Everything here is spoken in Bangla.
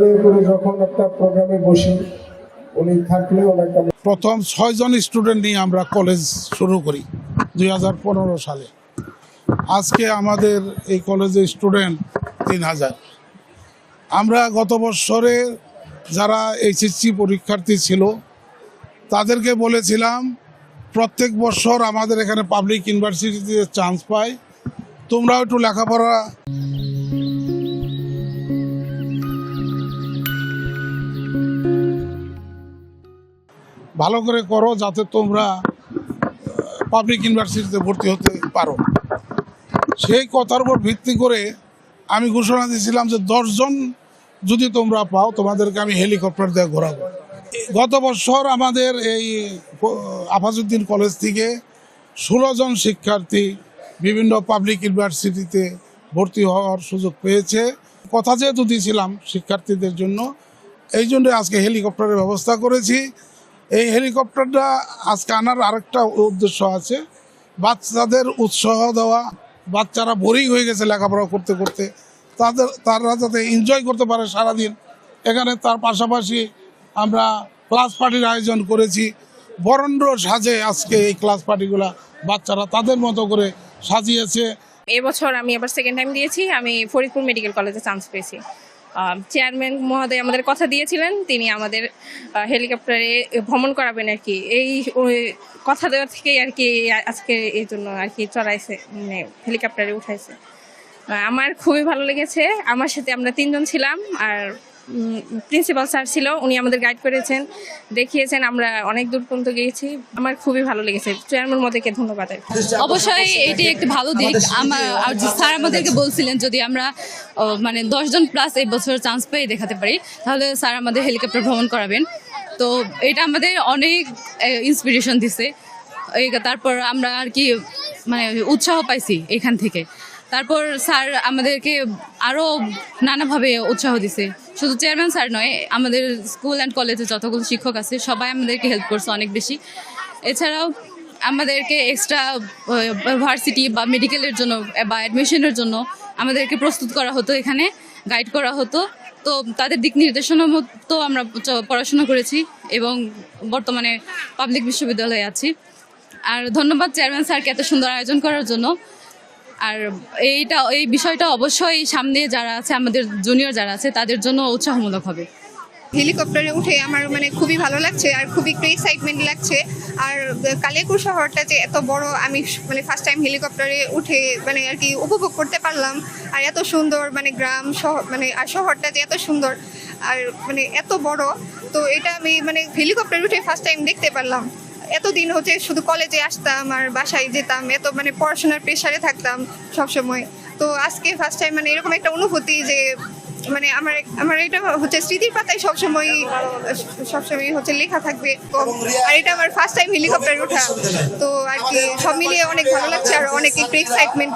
গাড়ি করে যখন একটা প্রোগ্রামে বসি, উনি থাকলে অনেকটা। প্রথম 6 জন স্টুডেন্ট নিয়ে আমরা কলেজ শুরু করি 2015 সালে। আজকে আমাদের এই কলেজের স্টুডেন্ট 3000। আমরা গত বছরে যারা এইচএসসি পরীক্ষার্থী ছিল তাদেরকে বলেছিলাম প্রত্যেক বছর আমাদের এখানে পাবলিক ইউনিভার্সিটিতে চান্স পায়, তোমরাও একটু লেখাপড়া ভালো করে করো যাতে তোমরা পাবলিক ইউনিভার্সিটিতে ভর্তি হতে পারো। সেই কথার উপর ভিত্তি করে আমি ঘোষণা দিয়েছিলাম যে 10 জন যদি তোমরা পাও তোমাদেরকে আমি হেলিকপ্টার দিয়ে ঘোরাবো। গত বছর আমাদের এই আফাজউদ্দিন কলেজ থেকে 16 জন শিক্ষার্থী বিভিন্ন পাবলিক ইউনিভার্সিটিতে ভর্তি হওয়ার সুযোগ পেয়েছে। কথা যেহেতু দিয়েছিলাম শিক্ষার্থীদের জন্য, এই জন্য আজকে হেলিকপ্টারের ব্যবস্থা করেছি। এই হেলিকপ্টারটা আজকে আনার আরেকটা উদ্দেশ্য আছে, বাচ্চাদের উৎসাহ দেওয়া। বাচ্চারা বোরিং হয়ে গেছে লেখাপড়া করতে করতে, তারা যাতে এনজয় করতে পারে সারাদিন এখানে। তার পাশাপাশি আমরা ক্লাস পার্টির আয়োজন করেছি। বরেণ্য সাজে আজকে এই ক্লাস পার্টিগুলা বাচ্চারা তাদের মতো করে সাজিয়েছে। এবছর আমি আবার সেকেন্ড টাইম দিয়েছি। আমি ফরিদপুর মেডিকেল কলেজে চান্স পেয়েছি। চেয়ারম্যান মহোদয় আমাদের কথা দিয়েছিলেন, তিনি আমাদের হেলিকপ্টারে ভ্রমণ করাবেন আর কি। এই কথা দেওয়া থেকেই আর কি আজকে এই জন্য আর কি চড়াইছে, মানে হেলিকপ্টারে উঠাইছে। আমার খুবই ভালো লেগেছে। আমার সাথে আমরা 3 জন ছিলাম, আর প্রিন্সিপাল স্যার ছিল, উনি আমাদের গাইড করেছেন, দেখিয়েছেন, আমরা অনেক দূর পর্যন্ত গিয়েছি। আমার খুবই ভালো লেগেছে। চেয়ারম্যান মহোদয়কে ধন্যবাদ। অবশ্যই এটি একটি ভালো দিক। স্যার আমাদেরকে বলছিলেন যদি আমরা মানে 10 জন প্লাস এই বছর চান্স পেয়ে দেখাতে পারি তাহলে স্যার আমাদের হেলিকপ্টার ভ্রমণ করাবেন। তো এটা আমাদের অনেক ইন্সপিরেশন দিছে। তারপর আমরা আর কি মানে উৎসাহ পাইছি এখান থেকে। তারপর স্যার আমাদেরকে আরও নানাভাবে উৎসাহ দিছে। শুধু চেয়ারম্যান স্যার নয়, আমাদের স্কুল অ্যান্ড কলেজে যতগুলো শিক্ষক আছে সবাই আমাদেরকে হেল্প করছে অনেক বেশি। এছাড়াও আমাদেরকে এক্সট্রা ভার্সিটি বা মেডিকেলের জন্য বা অ্যাডমিশনের জন্য আমাদেরকে প্রস্তুত করা হতো, এখানে গাইড করা হতো। তো তাদের দিক নির্দেশনা মতো আমরা পড়াশোনা করেছি এবং বর্তমানে পাবলিক বিশ্ববিদ্যালয়ে আছি। আর ধন্যবাদ চেয়ারম্যান স্যারকে এত সুন্দর আয়োজন করার জন্য। আর এই বিষয়টা অবশ্যই সামনে যারা আছে, আমাদের জুনিয়র যারা আছে তাদের জন্য উৎসাহমূলক হবে। হেলিকপ্টারে উঠে আমার মানে খুবই ভালো লাগছে আর খুবই একটু এক্সাইটমেন্ট লাগছে। আর কালিয়াকৈর শহরটা যে এত বড়, আমি মানে ফার্স্ট টাইম হেলিকপ্টারে উঠে মানে আর কি উপভোগ করতে পারলাম। আর এত সুন্দর মানে গ্রাম শহর, মানে আর শহরটা যে এত সুন্দর আর মানে এত বড়, তো এটা আমি মানে হেলিকপ্টারে উঠে ফার্স্ট টাইম দেখতে পারলাম। এতদিন হচ্ছে শুধু কলেজে আসতাম আর বাসায় যেতাম, এত মানে পড়াশোনার প্রেশারে থাকতাম সবসময়। তো আজকে ফার্স্ট টাইম মানে এরকম একটা অনুভূতি যে মানে আমার এটা হচ্ছে স্মৃতির পাতায় সবসময় হচ্ছে লেখা থাকবে। আর এটা আমার ফার্স্ট টাইম হেলিকপ্টারে ওঠা, তো আর কি সব মিলিয়ে অনেক ভালো লাগছে আর অনেক একটু এক্সাইটমেন্ট।